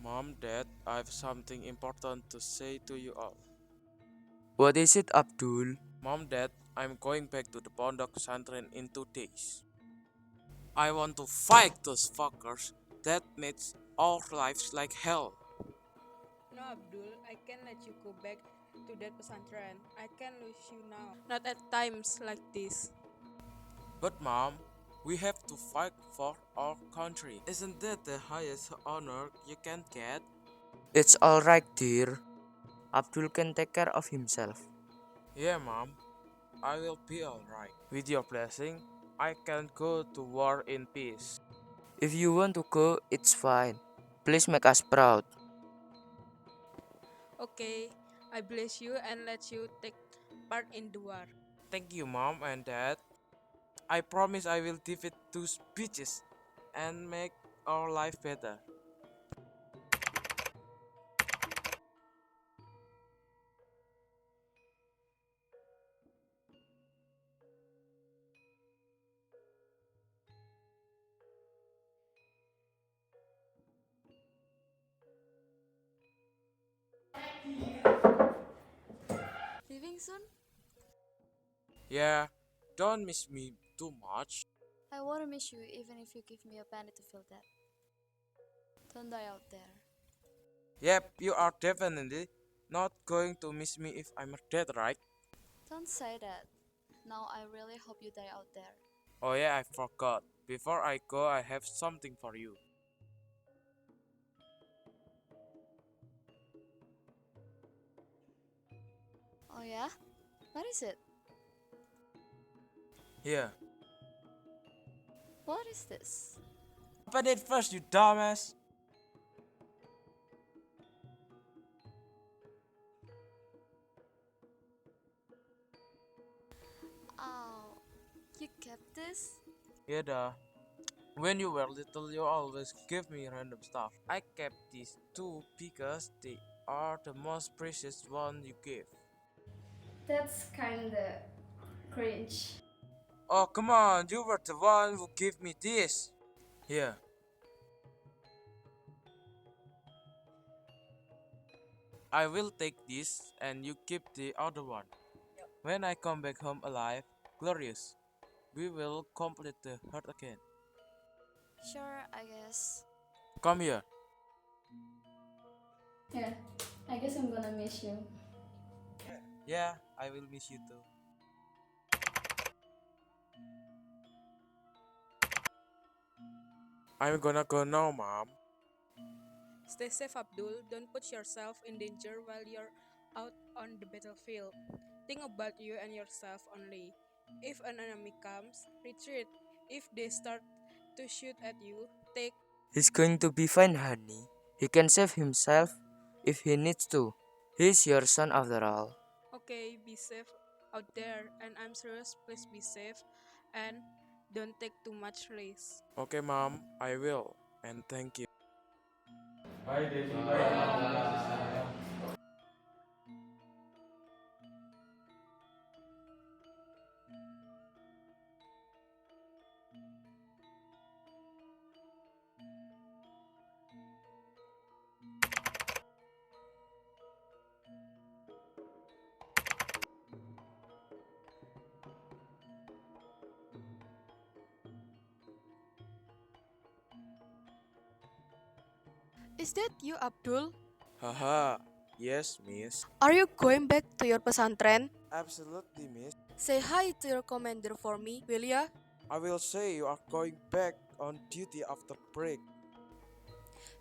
Mom, Dad, I have something important to say to you all. What is it, Abdul? Mom, Dad, I'm going back to the Pondok Pesantren in 2 days. I want to fight those fuckers that makes our lives like hell. No, Abdul, I can't let you go back to that pesantren. I can't lose you now. Not at times like this. But Mom, we have to fight for our country. Isn't that the highest honor you can get? It's alright, dear. Abdul can take care of himself. Yeah, Mom, I will be alright. With your blessing, I can go to war in peace. If you want to go, it's fine. Please make us proud. Okay, I bless you and let you take part in the war. Thank you, Mom and Dad. I promise I will defeat those bitches and make our life better. Leaving soon? Yeah, don't miss me too much. I won't miss you even if you give me a penny to feel that. Don't die out there. Yep, you are definitely not going to miss me if I'm dead, right? Don't say that. Now I really hope you die out there. Oh yeah, I forgot. Before I go, I have something for you. Oh yeah? What is it? Here. What is this? Open it first, you dumbass. Oh, you kept this? Yeah, duh. When you were little, you always give me random stuff. I kept these two because they are the most precious one you give. That's kinda cringe. Oh, come on, you were the one who gave me this. Here. I will take this and you keep the other one. When I come back home alive, glorious, we will complete the heart again. Sure, I guess. Come here. Yeah, I guess I'm gonna miss you. Yeah, I will miss you too. I'm gonna go now, Mom. Stay safe, Abdul. Don't put yourself in danger while you're out on the battlefield. Think about you and yourself only. If an enemy comes, retreat. If they start to shoot at you, take. He's going to be fine, honey. He can save himself if he needs to. He's your son after all. Okay, be safe out there. And I'm serious, please be safe. And don't take too much risk. Okay, Mom, I will. And thank you. Is that you, Abdul? Haha, yes, miss. Are you going back to your pesantren? Absolutely, miss. Say hi to your commander for me, will ya? I will say you are going back on duty after break.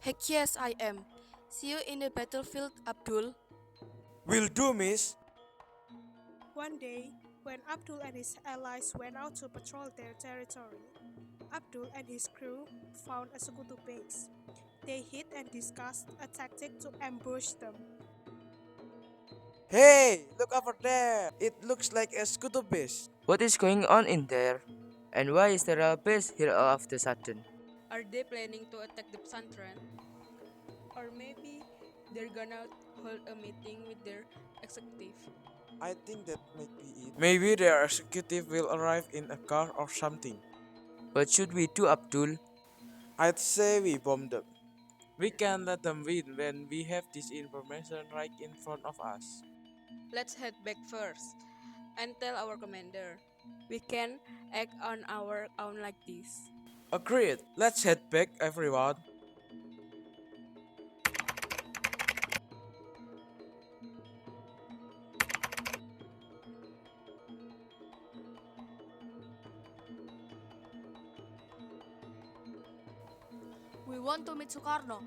Heck yes, I am. See you in the battlefield, Abdul. Will do, miss. One day, when Abdul and his allies went out to patrol their territory, Abdul and his crew found a Sekutu base. They hid and discussed a tactic to ambush them. Hey, look over there. It looks like a Sekutu base. What is going on in there? And why is there a base here all of a sudden? Are they planning to attack the pesantren? Or maybe they're gonna hold a meeting with their executive. I think that might be it. Maybe their executive will arrive in a car or something. What should we do, Abdul? I'd say we bomb them. We can let them win when we have this information right in front of us. Let's head back first and tell our commander. We can act on our own like this. Agreed. Let's head back, everyone. We want to meet Soekarno.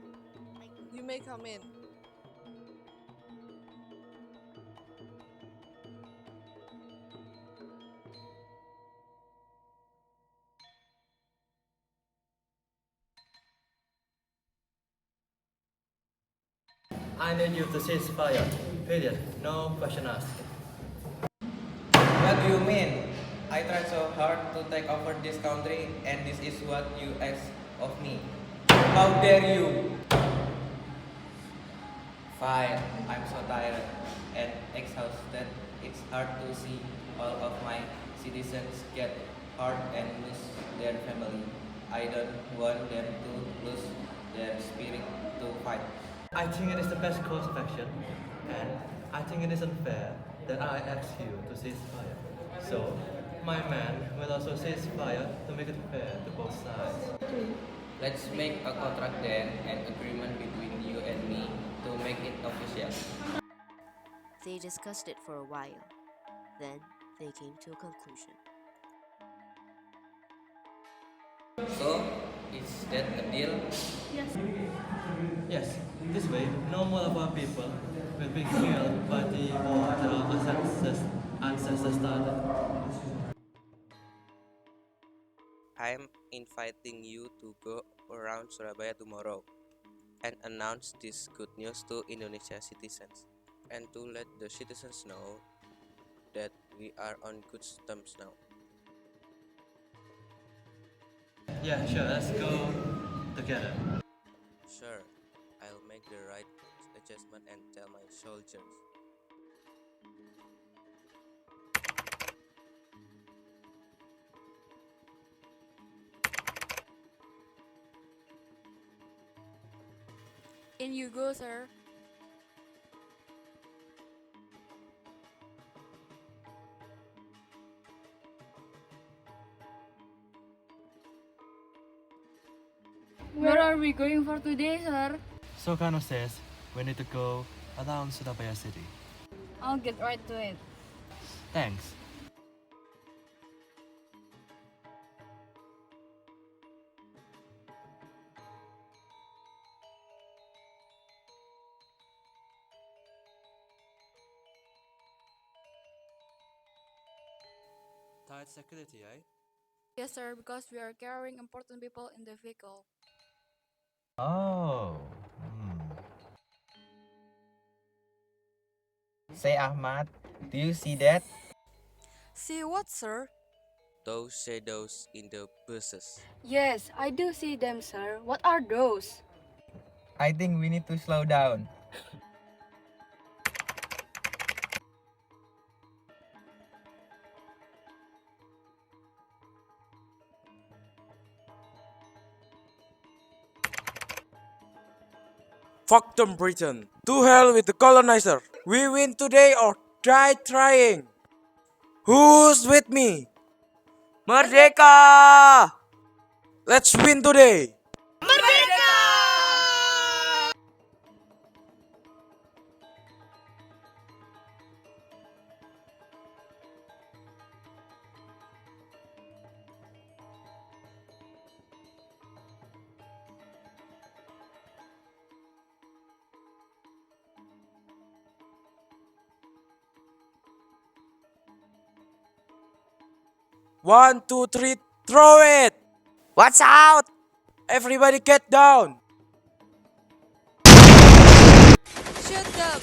You may come in. I need you to cease fire. Period. No question asked. What do you mean? I tried so hard to take over this country, and this is what you ask of me. How dare you? Fine, I'm so tired and exhausted. It's hard to see all of my citizens get hurt and lose their family. I don't want them to lose their spirit to fight. I think it is the best course of action, and I think it is unfair that I ask you to cease fire. So, my man will also cease fire to make it fair to both sides. Let's make a contract then, an agreement between you and me to make it official. They discussed it for a while. Then they came to a conclusion. So, is that a deal? Yes, this way, no more of our people will be killed by the war that our ancestors started. I'm inviting you to go around Surabaya tomorrow and announce this good news to Indonesia citizens and to let the citizens know that we are on good terms now. Yeah, sure, let's go together. Sure, I'll make the right adjustment and tell my soldiers. In you go, sir. Where are we going for today, sir? Soekarno says we need to go around Surabaya city. I'll get right to it. Thanks. Tight security, eh? Yes, sir, because we are carrying important people in the vehicle. Oh. Say Ahmad, do you see that? See what, sir? Those shadows in the buses. Yes, I do see them, sir. What are those? I think we need to slow down. Fuck them, Britain. To hell with the colonizer. We win today or die trying. Who's with me? Merdeka! Let's win today. One, two, three, throw it! Watch out! Everybody get down! Shoot them!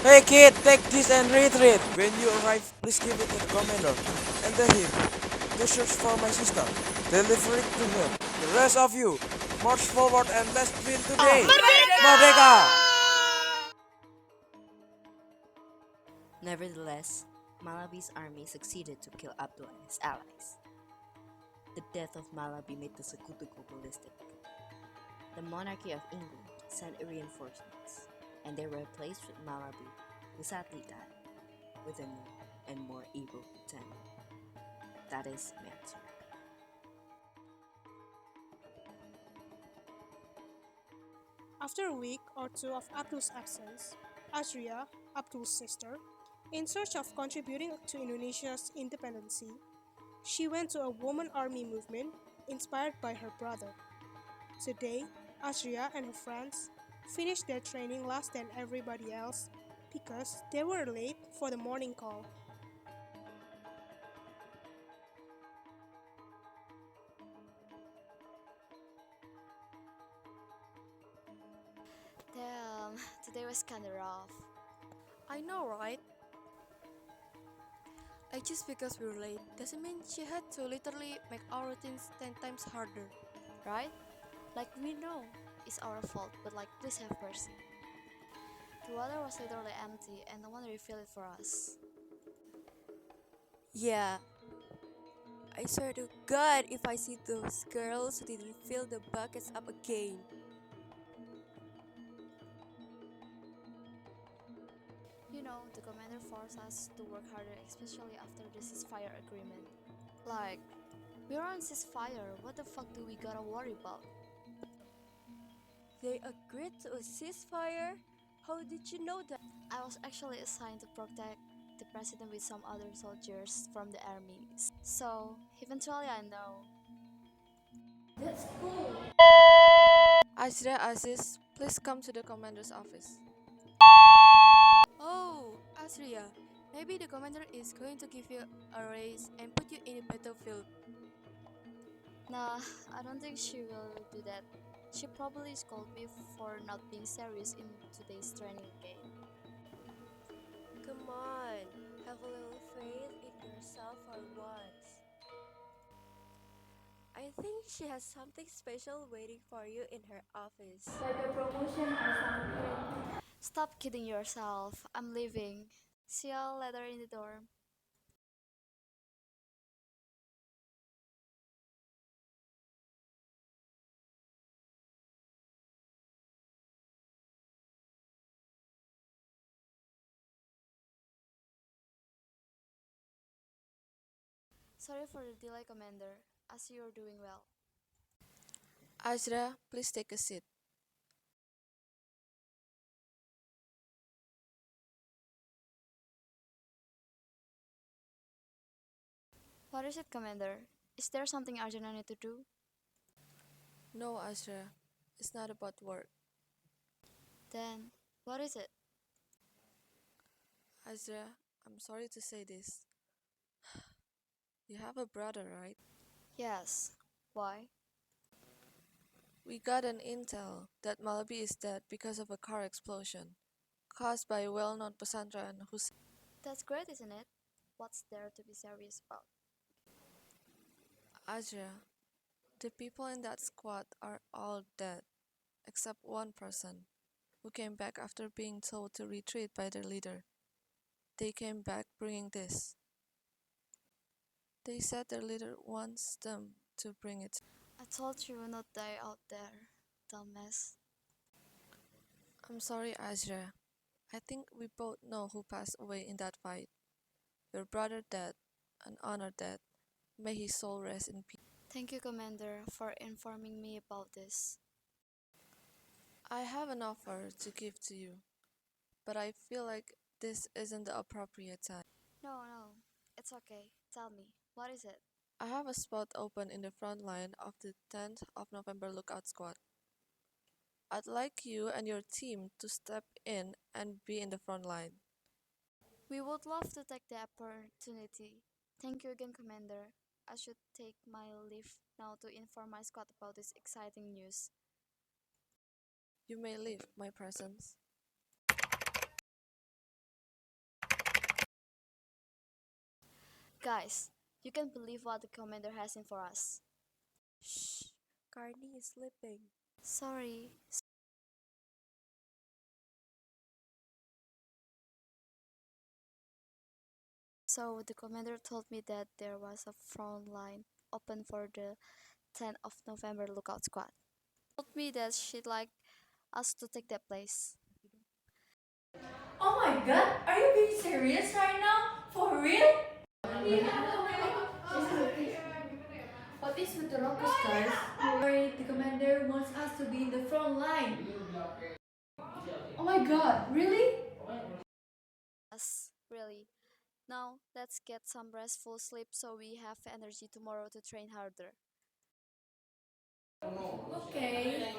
Hey kid, take this and retreat. When you arrive, please give it to the commander and tell him to search for my sister. Deliver it to him. The rest of you, march forward and let's win today. Merdeka! Nevertheless, Mallaby's army succeeded to kill Abdul and his allies. The death of Mallaby made the Sekutu go ballistic. the monarchy of England sent reinforcements, and they were replaced with Mallaby, who sadly died, with a new and more evil lieutenant. That is Manserg. After a week or two of Abdul's absence, Azrya, Abdul's sister, in search of contributing to Indonesia's independence, she went to a woman army movement inspired by her brother. Today, Azrya and her friends finished their training last than everybody else because they were late for the morning call. Damn, today was kinda rough. I know, right? Like just because we were late doesn't mean she had to literally make our routines 10 times harder. Right? Like we know it's our fault, but like please have mercy. The water was literally empty and no one refilled it for us. Yeah, I swear to God if I see those girls who didn't fill the buckets up again. You know, the commander forced us to work harder, especially after the ceasefire agreement. Like, we're on ceasefire, what the fuck do we gotta worry about? They agreed to a ceasefire? How did you know that? I was actually assigned to protect the president with some other soldiers from the army. So, eventually I know. That's cool. Azrya, Aziz, please come to the commander's office. Oh, Azrya, maybe the commander is going to give you a raise and put you in a battlefield. Nah, I don't think she will do that. She probably scolded me for not being serious in today's training game. Come on, have a little faith in yourself for once. I think she has something special waiting for you in her office. Like a promotion or something. Stop kidding yourself. I'm leaving. See y'all later in the dorm. Sorry for the delay, Commander. I see you're doing well. Azrya, please take a seat. What is it, Commander? Is there something urgent I need to do? No, Azrya, it's not about work. Then, what is it? Azrya, I'm sorry to say this. You have a brother, right? Yes. Why? We got an intel that Mallaby is dead because of a car explosion caused by a well-known pesantren who's... That's great, isn't it? What's there to be serious about? Azrya, the people in that squad are all dead, except one person, who came back after being told to retreat by their leader. They came back bringing this. They said their leader wants them to bring it. I told you not die out there, dumbass. I'm sorry, Azrya. I think we both know who passed away in that fight. Your brother dead, an honor dead. May his soul rest in peace. Thank you, Commander, for informing me about this. I have an offer to give to you, but I feel like this isn't the appropriate time. No, it's okay. Tell me, what is it? I have a spot open in the front line of the 10th of November Lookout Squad. I'd like you and your team to step in and be in the front line. We would love to take the opportunity. Thank you again, Commander. I should take my leave now to inform my squad about this exciting news. You may leave my presence. Guys, you can't believe what the Commander has in for us. Shh, Carney is sleeping. Sorry. So the Commander told me that there was a front line open for the 10th of November Lookout Squad. Told me that she'd like us to take that place. Oh my god, are you being serious right now? For real? What is with the rockers, guys? Worried the commander wants us to be in the front line. Oh my god, really? Yes, really. Now, let's get some restful sleep so we have energy tomorrow to train harder. Okay.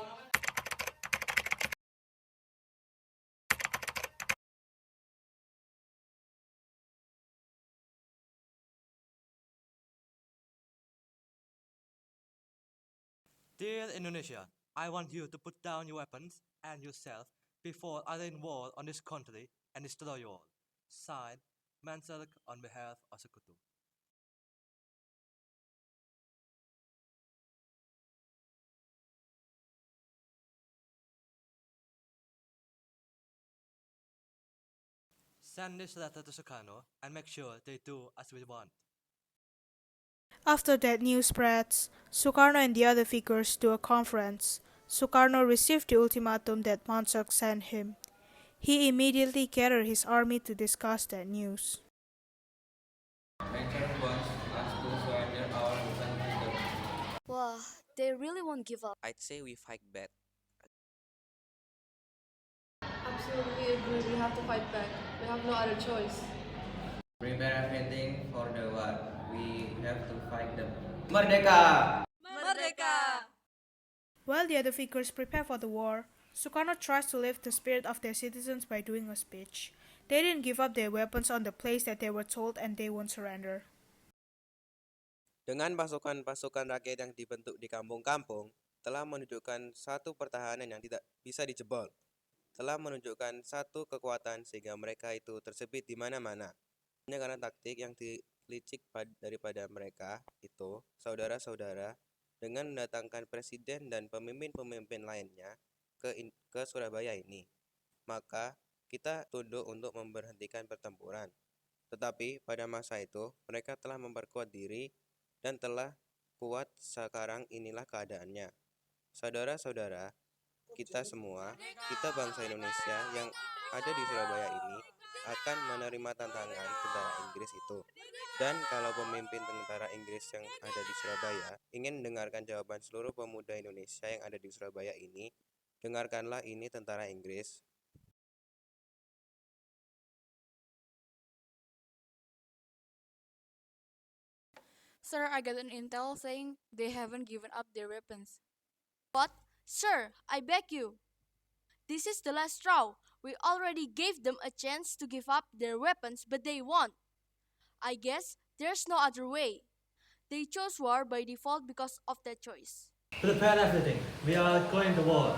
Dear Indonesia, I want you to put down your weapons and yourself before I war on this country and destroy you all. Signed, Manserg on behalf of Sekutu. Send this letter to Soekarno and make sure they do as we want. After that news spreads, Soekarno and the other figures do a conference. Soekarno received the ultimatum that Manserg sent him. He immediately gathered his army to discuss that news. Manserg wants us to surrender our kingdom. Wow, they really won't give up. I'd say we fight back. Absolutely agree. We have to fight back. We have no other choice. Prepare everything for the war. We have to fight them. Merdeka! Merdeka! While the other figures prepare for the war, Soekarno tries to lift the spirit of their citizens by doing a speech. They didn't give up their weapons on the place that they were told and they won't surrender. Dengan pasukan-pasukan rakyat yang dibentuk di kampung-kampung, telah menunjukkan satu pertahanan yang tidak bisa dijebol. Telah menunjukkan satu kekuatan sehingga mereka itu tersebit di mana-mana. Hanya karena taktik yang licik daripada mereka itu, saudara-saudara, dengan mendatangkan presiden dan pemimpin-pemimpin lainnya ke Surabaya ini, maka kita tunduk untuk memberhentikan pertempuran. Tetapi pada masa itu, mereka telah memperkuat diri dan telah kuat. Sekarang inilah keadaannya. Saudara-saudara, kita semua, kita bangsa Indonesia yang ada di Surabaya ini akan menerima tantangan tentara Inggris itu. Dan kalau pemimpin tentara Inggris yang ada di Surabaya ingin mendengarkan jawaban seluruh pemuda Indonesia yang ada di Surabaya ini, dengarkanlah ini tentara Inggris. Sir, I got an intel saying they haven't given up their weapons. What? Sir, I beg you. This is the last straw. We already gave them a chance to give up their weapons, but they won't. I guess there's no other way. They chose war by default because of that choice. Prepare everything. We are going to war.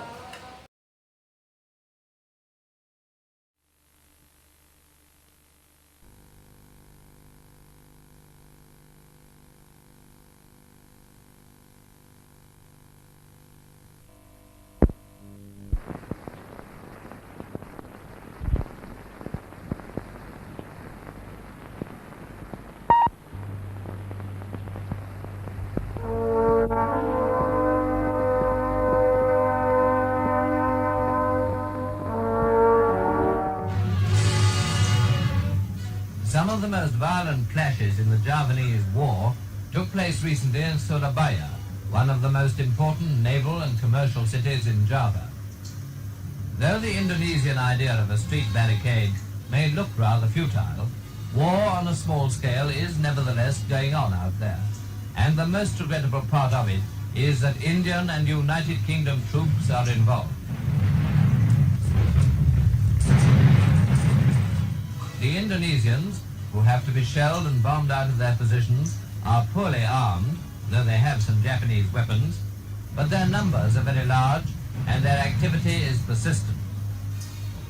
Some of the most violent clashes in the Javanese War took place recently in Surabaya, one of the most important naval and commercial cities in Java. Though the Indonesian idea of a street barricade may look rather futile, war on a small scale is nevertheless going on out there, and the most regrettable part of it is that Indian and United Kingdom troops are involved. The Indonesians, who have to be shelled and bombed out of their positions, are poorly armed, though they have some Japanese weapons, but their numbers are very large and their activity is persistent.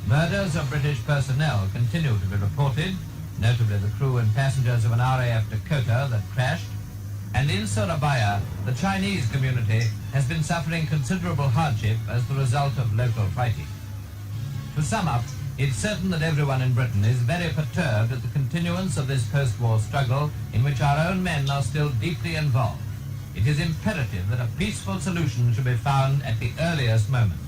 Murders of British personnel continue to be reported, notably the crew and passengers of an RAF Dakota that crashed, and in Surabaya, the Chinese community has been suffering considerable hardship as the result of local fighting. To sum up, it's certain that everyone in Britain is very perturbed at the continuance of this post-war struggle in which our own men are still deeply involved. it is imperative that a peaceful solution should be found at the earliest moment.